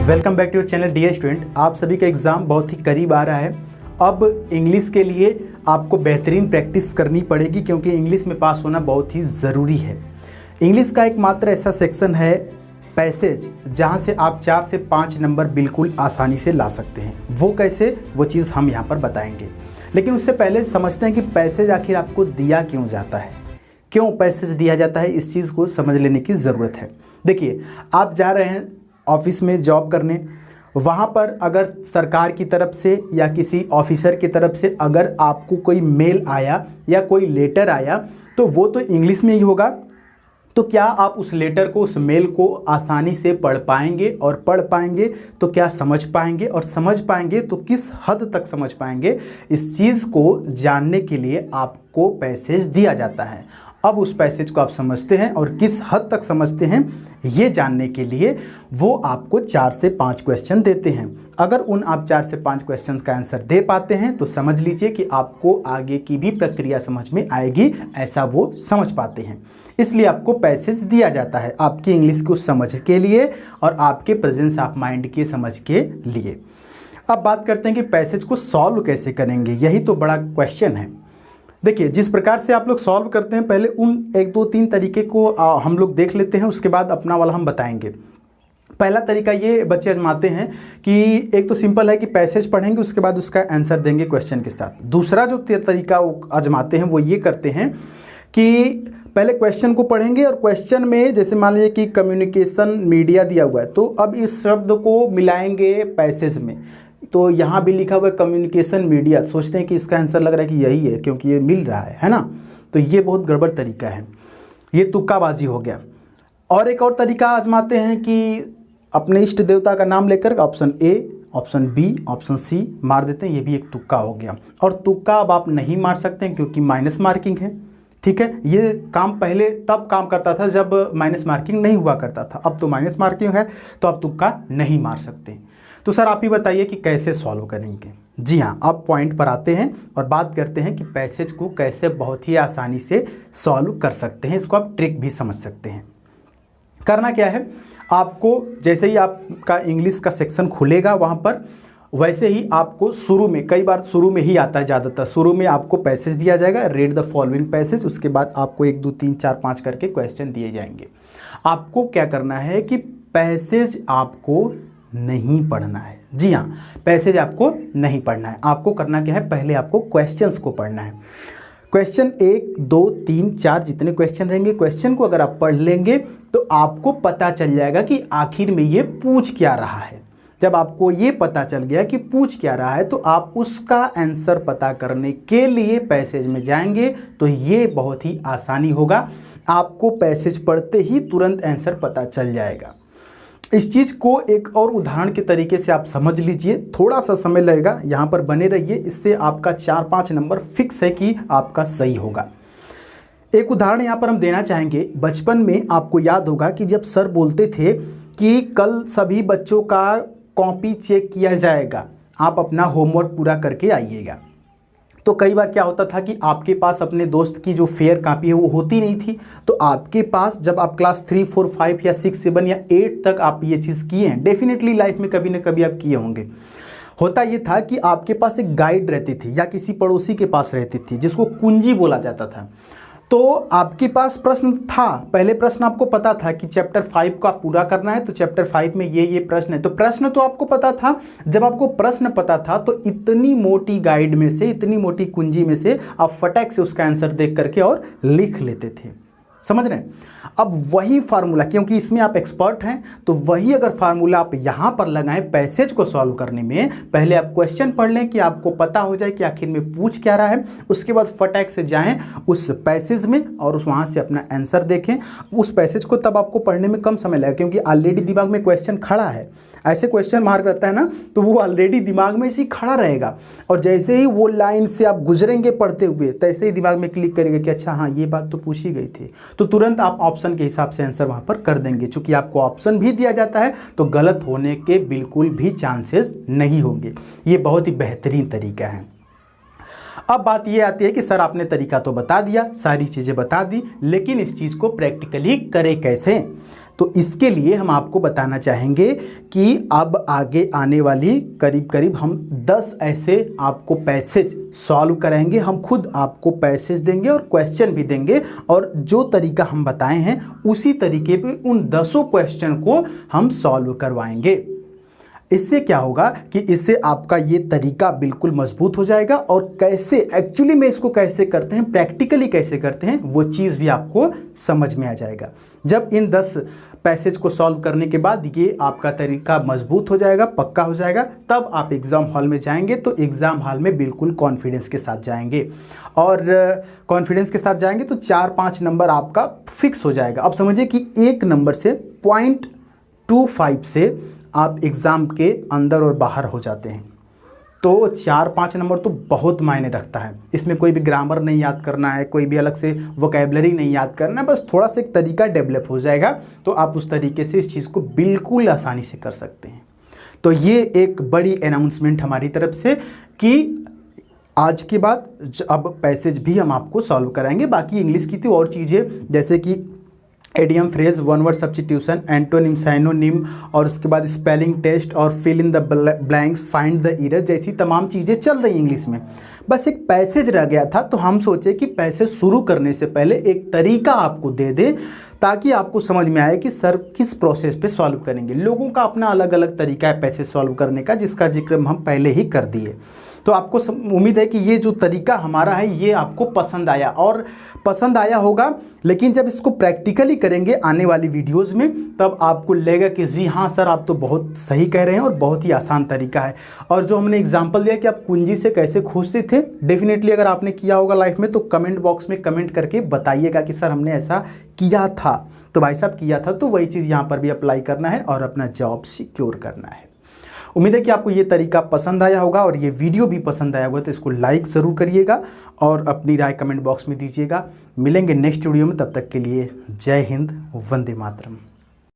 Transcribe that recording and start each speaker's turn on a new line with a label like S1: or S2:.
S1: Welcome back to your channel dear student. आप सभी का एग्ज़ाम बहुत ही करीब आ रहा है। अब इंग्लिश के लिए आपको बेहतरीन प्रैक्टिस करनी पड़ेगी क्योंकि इंग्लिश में पास होना बहुत ही ज़रूरी है। इंग्लिश का एकमात्र ऐसा सेक्शन है पैसेज जहां से आप 4 से 5 नंबर बिल्कुल आसानी से ला सकते हैं। वो कैसे, वो चीज़ हम यहाँ पर बताएंगे। लेकिन उससे पहले समझते हैं कि पैसेज आखिर आपको दिया क्यों जाता है, क्यों पैसेज दिया जाता है, इस चीज़ को समझ लेने की ज़रूरत है। देखिए, आप जा रहे हैं ऑफिस में जॉब करने, वहाँ पर अगर सरकार की तरफ से या किसी ऑफिसर की तरफ से अगर आपको कोई मेल आया या कोई लेटर आया तो वो तो इंग्लिश में ही होगा। तो क्या आप उस लेटर को, उस मेल को आसानी से पढ़ पाएंगे, और पढ़ पाएंगे तो क्या समझ पाएंगे, और समझ पाएंगे तो किस हद तक समझ पाएंगे, इस चीज़ को जानने के लिए आपको पैसेज दिया जाता है। अब उस पैसेज को आप समझते हैं और किस हद तक समझते हैं ये जानने के लिए वो आपको 4 से 5 क्वेश्चन देते हैं। अगर उन आप 4 से 5 क्वेश्चन का आंसर दे पाते हैं तो समझ लीजिए कि आपको आगे की भी प्रक्रिया समझ में आएगी, ऐसा वो समझ पाते हैं। इसलिए आपको पैसेज दिया जाता है आपकी इंग्लिश को समझ के लिए और आपके प्रेजेंस ऑफ माइंड के समझ के लिए। अब बात करते हैं कि पैसेज को सॉल्व कैसे करेंगे, यही तो बड़ा क्वेश्चन है। देखिए, जिस प्रकार से आप लोग सॉल्व करते हैं, पहले उन 1 2 3 तरीके को हम लोग देख लेते हैं, उसके बाद अपना वाला हम बताएंगे। पहला तरीका ये बच्चे आजमाते हैं कि एक तो सिंपल है कि पैसेज पढ़ेंगे, उसके बाद उसका आंसर देंगे क्वेश्चन के साथ। दूसरा जो तरीका आजमाते हैं वो ये करते हैं कि पहले क्वेश्चन को पढ़ेंगे और क्वेश्चन में जैसे मान लीजिए कि कम्युनिकेशन मीडिया दिया हुआ है, तो अब इस शब्द को मिलाएंगे पैसेज में। तो यहाँ भी लिखा हुआ है कम्युनिकेशन मीडिया, सोचते हैं कि इसका आंसर लग रहा है कि यही है क्योंकि ये मिल रहा है ना। तो ये बहुत गड़बड़ तरीका है, ये तुक्काबाजी हो गया। और एक और तरीका आजमाते हैं कि अपने इष्ट देवता का नाम लेकर option A, option B, option C मार देते हैं, ये भी एक तुक्का हो गया। और तुक्का अब आप नहीं मार सकते हैं क्योंकि माइनस मार्किंग है, ठीक है। ये काम पहले तब काम करता था जब माइनस मार्किंग नहीं हुआ करता था, अब तो माइनस मार्किंग है तो आप तुक्का नहीं मार सकते। तो सर आप ही बताइए कि कैसे सॉल्व करेंगे। जी हाँ, अब पॉइंट पर आते हैं और बात करते हैं कि पैसेज को कैसे बहुत ही आसानी से सॉल्व कर सकते हैं। इसको आप ट्रिक भी समझ सकते हैं। करना क्या है, आपको जैसे ही आपका इंग्लिश का सेक्शन खुलेगा वहाँ पर, वैसे ही आपको शुरू में, कई बार शुरू में ही आता है ज़्यादातर, शुरू में आपको पैसेज दिया जाएगा, रीड द फॉलोइंग पैसेज। उसके बाद आपको 1 2 3 4 5 करके क्वेश्चन दिए जाएंगे। आपको क्या करना है कि पैसेज आपको नहीं पढ़ना है। जी हाँ, पैसेज आपको नहीं पढ़ना है। आपको करना क्या है, पहले आपको क्वेश्चंस को पढ़ना है। क्वेश्चन 1 2 3 4 जितने क्वेश्चन रहेंगे, क्वेश्चन को अगर आप पढ़ लेंगे तो आपको पता चल जाएगा कि आखिर में ये पूछ क्या रहा है। जब आपको ये पता चल गया कि पूछ क्या रहा है तो आप उसका आंसर पता करने के लिए पैसेज में जाएंगे, तो ये बहुत ही आसानी होगा। आपको पैसेज पढ़ते ही तुरंत आंसर पता चल जाएगा। इस चीज़ को एक और उदाहरण के तरीके से आप समझ लीजिए, थोड़ा सा समय लगेगा, यहाँ पर बने रहिए, इससे आपका 4-5 नंबर फिक्स है कि आपका सही होगा। एक उदाहरण यहाँ पर हम देना चाहेंगे। बचपन में आपको याद होगा कि जब सर बोलते थे कि कल सभी बच्चों का कॉपी चेक किया जाएगा, आप अपना होमवर्क पूरा करके आइएगा। तो कई बार क्या होता था कि आपके पास अपने दोस्त की जो फेयर कॉपी है वो होती नहीं थी, तो आपके पास जब आप क्लास 3 4 5 या 6 7 या 8 तक आप ये चीज़ किए हैं, डेफिनेटली लाइफ में कभी ना कभी आप किए होंगे। होता ये था कि आपके पास एक गाइड रहती थी या किसी पड़ोसी के पास रहती थी जिसको कुंजी बोला जाता था। तो आपके पास प्रश्न था, पहले प्रश्न आपको पता था कि चैप्टर 5 का पूरा करना है, तो चैप्टर 5 में ये प्रश्न है, तो प्रश्न तो आपको पता था। जब आपको प्रश्न पता था तो इतनी मोटी गाइड में से, इतनी मोटी कुंजी में से आप फटाक से उसका आंसर देख करके और लिख लेते थे। समझ रहे हैं? अब वही फार्मूला, क्योंकि इसमें आप एक्सपर्ट हैं, तो वही अगर फार्मूला आप यहाँ पर लगाएं पैसेज को सॉल्व करने में, पहले आप क्वेश्चन पढ़ लें कि आपको पता हो जाए कि आखिर में पूछ क्या रहा है, उसके बाद फटाक से जाएं उस पैसेज में और वहाँ से अपना आंसर देखें। उस पैसेज को तब आपको पढ़ने में कम समय लगेगा क्योंकि ऑलरेडी दिमाग में क्वेश्चन खड़ा है। ऐसे क्वेश्चन मार्क रहता है ना, तो वो ऑलरेडी दिमाग में इसी खड़ा रहेगा, और जैसे ही वो लाइन से आप गुजरेंगे पढ़ते हुए, तैसे ही दिमाग में क्लिक करेगा कि अच्छा हाँ ये बात तो पूछी गई थी, तो तुरंत आप ऑप्शन के हिसाब से आंसर वहां पर कर देंगे। चूंकि आपको ऑप्शन भी दिया जाता है तो गलत होने के बिल्कुल भी चांसेस नहीं होंगे। ये बहुत ही बेहतरीन तरीका है। अब बात ये आती है कि सर आपने तरीका तो बता दिया, सारी चीज़ें बता दी, लेकिन इस चीज़ को प्रैक्टिकली करें कैसे। तो इसके लिए हम आपको बताना चाहेंगे कि अब आगे आने वाली करीब करीब हम 10 ऐसे आपको पैसेज सॉल्व कराएंगे। हम खुद आपको पैसेज देंगे और क्वेश्चन भी देंगे, और जो तरीका हम बताए हैं उसी तरीके पे उन 10 क्वेश्चन को हम सॉल्व करवाएंगे। इससे क्या होगा कि इससे आपका ये तरीका बिल्कुल मजबूत हो जाएगा, और कैसे एक्चुअली में इसको कैसे करते हैं, प्रैक्टिकली कैसे करते हैं, वो चीज़ भी आपको समझ में आ जाएगा। जब इन 10 पैसेज को सॉल्व करने के बाद ये आपका तरीका मजबूत हो जाएगा, पक्का हो जाएगा, तब आप एग्ज़ाम हॉल में जाएंगे तो एग्ज़ाम हॉल में बिल्कुल कॉन्फिडेंस के साथ जाएंगे। और कॉन्फिडेंस के साथ जाएंगे तो 4-5 नंबर आपका फिक्स हो जाएगा। अब समझिए कि 1 नंबर से 0.25 से आप एग्ज़ाम के अंदर और बाहर हो जाते हैं, तो 4-5 नंबर तो बहुत मायने रखता है। इसमें कोई भी ग्रामर नहीं याद करना है, कोई भी अलग से वोकैबुलरी नहीं याद करना है, बस थोड़ा सा एक तरीका डेवलप हो जाएगा तो आप उस तरीके से इस चीज़ को बिल्कुल आसानी से कर सकते हैं। तो ये एक बड़ी अनाउंसमेंट हमारी तरफ से कि आज के बाद अब पैसेज भी हम आपको सॉल्व कराएंगे। बाकी इंग्लिश की तो और चीज़ें जैसे कि idiom phrase, one word substitution, antonym, synonym, और उसके बाद स्पेलिंग टेस्ट और fill in the blanks, find the error जैसी तमाम चीज़ें चल रही इंग्लिश में। बस एक पैसेज रह गया था, तो हम सोचे कि पैसेज शुरू करने से पहले एक तरीका आपको दे दें ताकि आपको समझ में आए कि सर किस प्रोसेस पे सॉल्व करेंगे। लोगों का अपना अलग अलग तरीका है पैसेज सॉल्व करने का, जिसका जिक्र हम पहले ही कर दिए। तो आपको उम्मीद है कि ये जो तरीका हमारा है ये आपको पसंद आया, और पसंद आया होगा। लेकिन जब इसको प्रैक्टिकली करेंगे आने वाली वीडियोस में, तब आपको लगेगा कि जी हाँ सर, आप तो बहुत सही कह रहे हैं और बहुत ही आसान तरीका है। और जो हमने एग्जांपल दिया कि आप कुंजी से कैसे खोजते थे, डेफिनेटली अगर आपने किया होगा लाइफ में तो कमेंट बॉक्स में कमेंट करके बताइएगा कि सर हमने ऐसा किया था। तो भाई साहब किया था, तो वही चीज़ यहाँ पर भी अप्लाई करना है और अपना जॉब सिक्योर करना है। उम्मीद है कि आपको ये तरीका पसंद आया होगा और ये वीडियो भी पसंद आया होगा, तो इसको लाइक ज़रूर करिएगा और अपनी राय कमेंट बॉक्स में दीजिएगा। मिलेंगे नेक्स्ट वीडियो में, तब तक के लिए जय हिंद, वंदे मातरम।